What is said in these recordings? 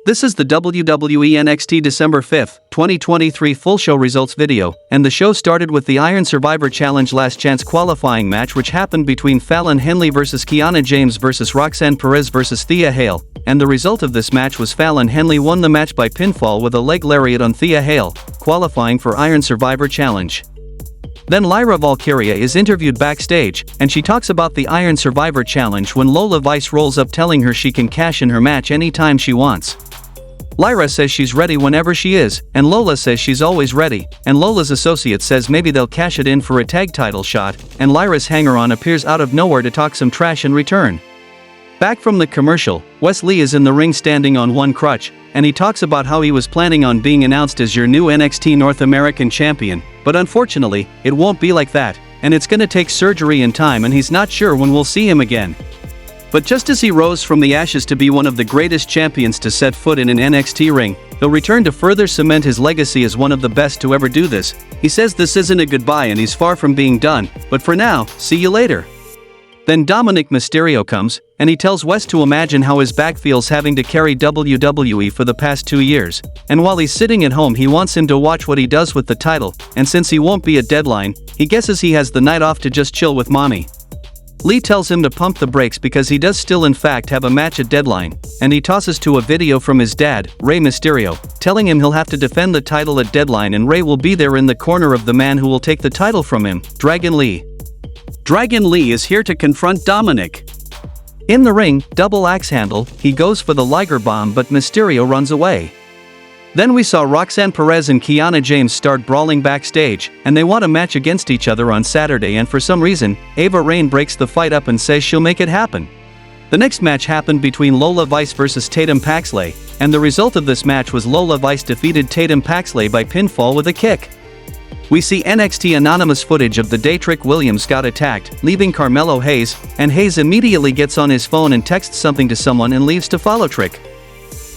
This is the WWE NXT December 5, 2023 full show results video, and the show started with the Iron Survivor Challenge Last Chance qualifying match which happened between Fallon Henley vs Kiana James vs Roxanne Perez vs Thea Hale, and the result of this match was Fallon Henley won the match by pinfall with a leg lariat on Thea Hale, qualifying for Iron Survivor Challenge. Then Lyra Valkyria is interviewed backstage, and she talks about the Iron Survivor Challenge when Lola Vice rolls up telling her she can cash in her match anytime she wants. Lyra says she's ready whenever she is, and Lola says she's always ready, and Lola's associate says maybe they'll cash it in for a tag title shot, and Lyra's hanger-on appears out of nowhere to talk some trash in return. Back from the commercial, Wes Lee is in the ring standing on one crutch, and he talks about how he was planning on being announced as your new NXT North American champion, but unfortunately, it won't be like that, and it's gonna take surgery and time and he's not sure when we'll see him again. But just as he rose from the ashes to be one of the greatest champions to set foot in an NXT ring, he'll return to further cement his legacy as one of the best to ever do this. He says this isn't a goodbye and he's far from being done, but for now, see you later. Then Dominic Mysterio comes, and he tells Wes to imagine how his back feels having to carry WWE for the past 2 years, and while he's sitting at home he wants him to watch what he does with the title, and since he won't be at Deadline, he guesses he has the night off to just chill with mommy. Lee tells him to pump the brakes because he does still in fact have a match at Deadline, and he tosses to a video from his dad, Rey Mysterio, telling him he'll have to defend the title at Deadline and Rey will be there in the corner of the man who will take the title from him, Dragon Lee. Dragon Lee is here to confront Dominic. In the ring, double axe handle, he goes for the Liger Bomb but Mysterio runs away. Then we saw Roxanne Perez and Kiana James start brawling backstage, and they want a match against each other on Saturday, and for some reason, Ava Raine breaks the fight up and says she'll make it happen. The next match happened between Lola Vice vs Tatum Paxley, and the result of this match was Lola Vice defeated Tatum Paxley by pinfall with a kick. We see NXT anonymous footage of the day Trick Williams got attacked, leaving Carmelo Hayes, and Hayes immediately gets on his phone and texts something to someone and leaves to follow Trick.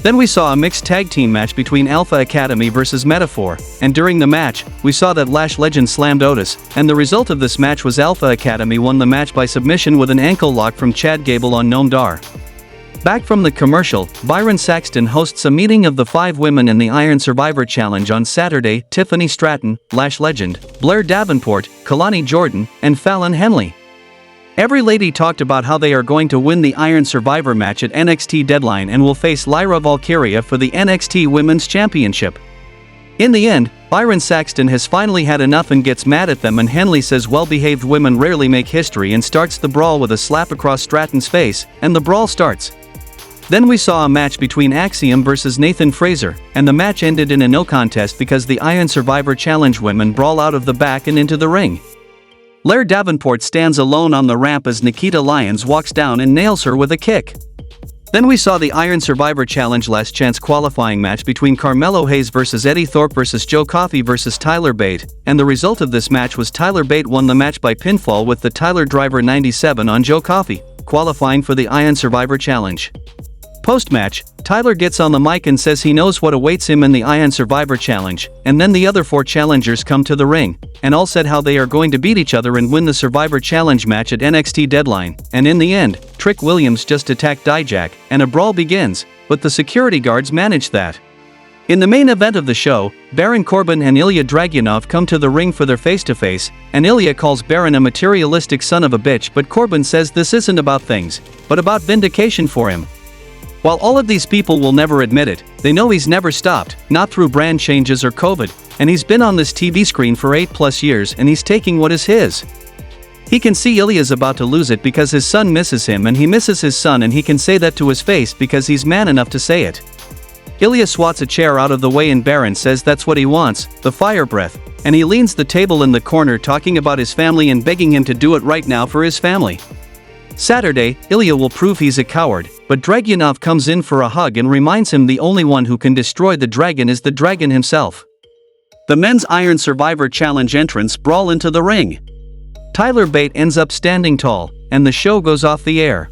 Then we saw a mixed tag team match between Alpha Academy vs Metaphor, and during the match, we saw that Lash legend slammed Otis, and the result of this match was Alpha Academy won the match by submission with an ankle lock from Chad Gable on Noam Dar. Back from the commercial, Byron Saxton hosts a meeting of the 5 women in the Iron Survivor Challenge on Saturday: Tiffany Stratton, Lash legend, Blair Davenport, Kalani Jordan, and Fallon Henley. Every lady talked about how they are going to win the Iron Survivor match at NXT Deadline and will face Lyra Valkyria for the NXT Women's Championship. In the end, Byron Saxton has finally had enough and gets mad at them, and Henley says well-behaved women rarely make history and starts the brawl with a slap across Stratton's face, and the brawl starts. Then we saw a match between Axiom vs Nathan Frazer, and the match ended in a no contest because the Iron Survivor Challenge women brawl out of the back and into the ring. Blair Davenport stands alone on the ramp as Nikkita Lyons walks down and nails her with a kick. Then we saw the Iron Survivor Challenge Last Chance qualifying match between Carmelo Hayes vs Eddie Thorpe vs Joe Coffey vs Tyler Bate, and the result of this match was Tyler Bate won the match by pinfall with the Tyler Driver 97 on Joe Coffey, qualifying for the Iron Survivor Challenge. Post-match, Tyler gets on the mic and says he knows what awaits him in the Iron Survivor Challenge, and then the other 4 challengers come to the ring, and all said how they are going to beat each other and win the Survivor Challenge match at NXT Deadline, and in the end, Trick Williams just attacked Dijak, and a brawl begins, but the security guards manage that. In the main event of the show, Baron Corbin and Ilya Dragunov come to the ring for their face-to-face, and Ilya calls Baron a materialistic son of a bitch, but Corbin says this isn't about things, but about vindication for him. While all of these people will never admit it, they know he's never stopped, not through brand changes or COVID, and he's been on this TV screen for 8+ years and he's taking what is his. He can see Ilya's about to lose it because his son misses him and he misses his son, and he can say that to his face because he's man enough to say it. Ilya swats a chair out of the way and Baron says that's what he wants, the fire breath, and he leans the table in the corner talking about his family and begging him to do it right now for his family. Saturday, Ilya will prove he's a coward, but Dragunov comes in for a hug and reminds him the only one who can destroy the dragon is the dragon himself. The men's Iron Survivor Challenge entrants brawl into the ring. Tyler Bate ends up standing tall, and the show goes off the air.